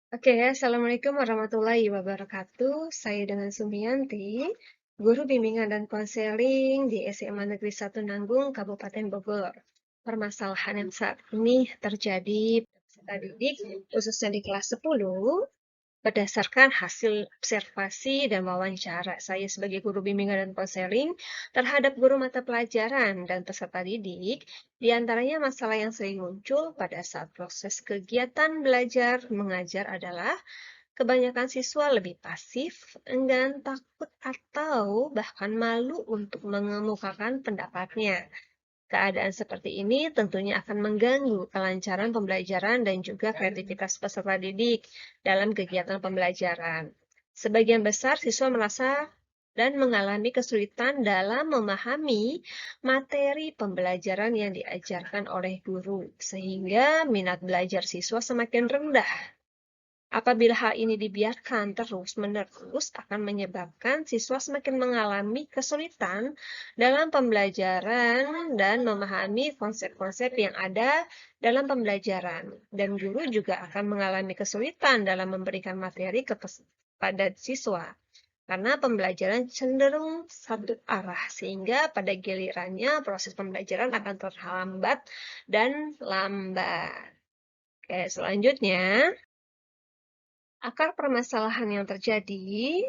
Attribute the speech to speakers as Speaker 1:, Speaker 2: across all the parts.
Speaker 1: Oke, Assalamualaikum warahmatullahi wabarakatuh. Saya dengan Sumiyanti, guru bimbingan dan konseling di SMA Negeri 1 Nanggung, Kabupaten Bogor. Permasalahan yang saat ini terjadi pada peserta didik, khususnya di kelas 10, berdasarkan hasil observasi dan wawancara saya sebagai guru bimbingan dan konseling terhadap guru mata pelajaran dan peserta didik, di antaranya masalah yang sering muncul pada saat proses kegiatan belajar mengajar adalah kebanyakan siswa lebih pasif, enggan, takut, atau bahkan malu untuk mengemukakan pendapatnya. Keadaan seperti ini tentunya akan mengganggu kelancaran pembelajaran dan juga kreativitas peserta didik dalam kegiatan pembelajaran. Sebagian besar siswa merasa dan mengalami kesulitan dalam memahami materi pembelajaran yang diajarkan oleh guru, sehingga minat belajar siswa semakin rendah. Apabila hal ini dibiarkan terus-menerus akan menyebabkan siswa semakin mengalami kesulitan dalam pembelajaran dan memahami konsep-konsep yang ada dalam pembelajaran. Dan guru juga akan mengalami kesulitan dalam memberikan materi kepada siswa. Karena pembelajaran cenderung satu arah, sehingga pada gilirannya proses pembelajaran akan terhambat dan lambat. Oke, selanjutnya, akar permasalahan yang terjadi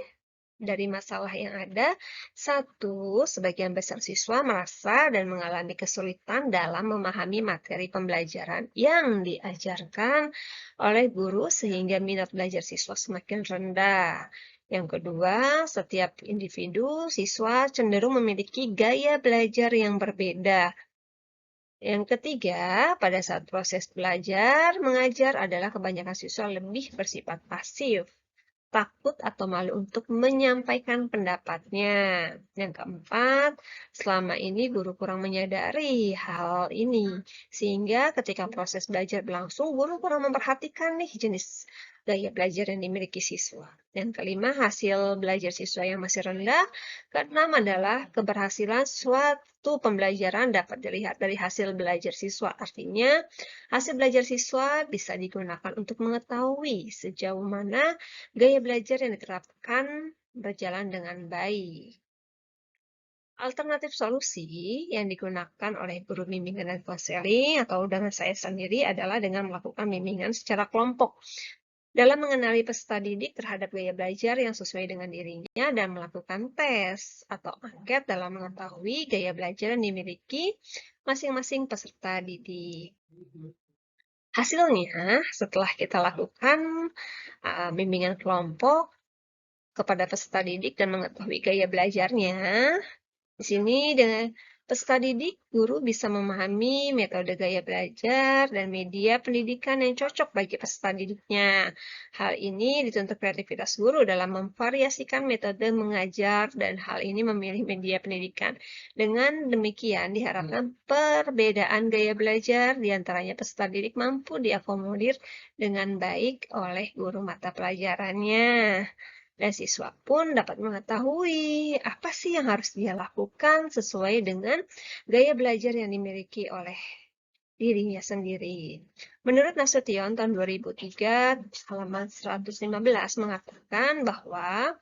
Speaker 1: dari masalah yang ada, satu, sebagian besar siswa merasa dan mengalami kesulitan dalam memahami materi pembelajaran yang diajarkan oleh guru sehingga minat belajar siswa semakin rendah. Yang kedua, setiap individu siswa cenderung memiliki gaya belajar yang berbeda. Yang ketiga, pada saat proses belajar mengajar adalah kebanyakan siswa lebih bersifat pasif, takut atau malu untuk menyampaikan pendapatnya. Yang keempat, selama ini guru kurang menyadari hal ini, sehingga ketika proses belajar berlangsung, guru kurang memperhatikan nih jenis gaya belajar yang dimiliki siswa. Yang kelima, hasil belajar siswa yang masih rendah. Keenam adalah keberhasilan suatu pembelajaran dapat dilihat dari hasil belajar siswa. Artinya, hasil belajar siswa bisa digunakan untuk mengetahui sejauh mana gaya belajar yang diterapkan berjalan dengan baik. Alternatif solusi yang digunakan oleh guru bimbingan dan konseling atau dengan saya sendiri adalah dengan melakukan bimbingan secara kelompok dalam mengenali peserta didik terhadap gaya belajar yang sesuai dengan dirinya dan melakukan tes atau angket dalam mengetahui gaya belajar yang dimiliki masing-masing peserta didik. Hasilnya, setelah kita lakukan bimbingan kelompok kepada peserta didik dan mengetahui gaya belajarnya, di sini dengan peserta didik, guru bisa memahami metode gaya belajar dan media pendidikan yang cocok bagi peserta didiknya. Hal ini dituntut kreativitas guru dalam memvariasikan metode mengajar dan hal ini memilih media pendidikan. Dengan demikian diharapkan perbedaan gaya belajar di antaranya peserta didik mampu diakomodir dengan baik oleh guru mata pelajarannya. Dan siswa pun dapat mengetahui apa sih yang harus dia lakukan sesuai dengan gaya belajar yang dimiliki oleh dirinya sendiri. Menurut Nasution tahun 2003 halaman 115 mengatakan bahwa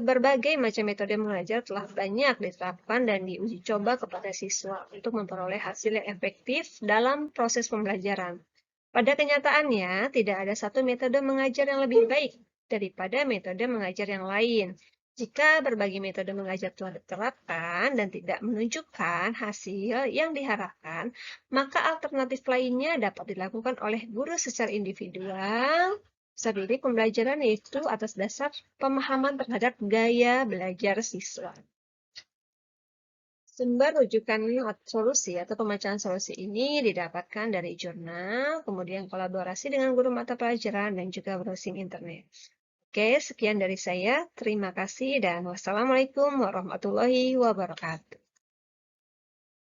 Speaker 1: berbagai macam metode mengajar telah banyak diterapkan dan diuji coba kepada siswa untuk memperoleh hasil yang efektif dalam proses pembelajaran. Pada kenyataannya, tidak ada satu metode mengajar yang lebih baik daripada metode mengajar yang lain. Jika berbagai metode mengajar telah diterapkan dan tidak menunjukkan hasil yang diharapkan, maka alternatif lainnya dapat dilakukan oleh guru secara individual, sendiri pembelajaran yaitu atas dasar pemahaman terhadap gaya belajar siswa. Sumber rujukan solusi atau pembacaan solusi ini didapatkan dari jurnal, kemudian kolaborasi dengan guru mata pelajaran, dan juga browsing internet. Oke, sekian dari saya. Terima kasih dan wassalamualaikum warahmatullahi wabarakatuh.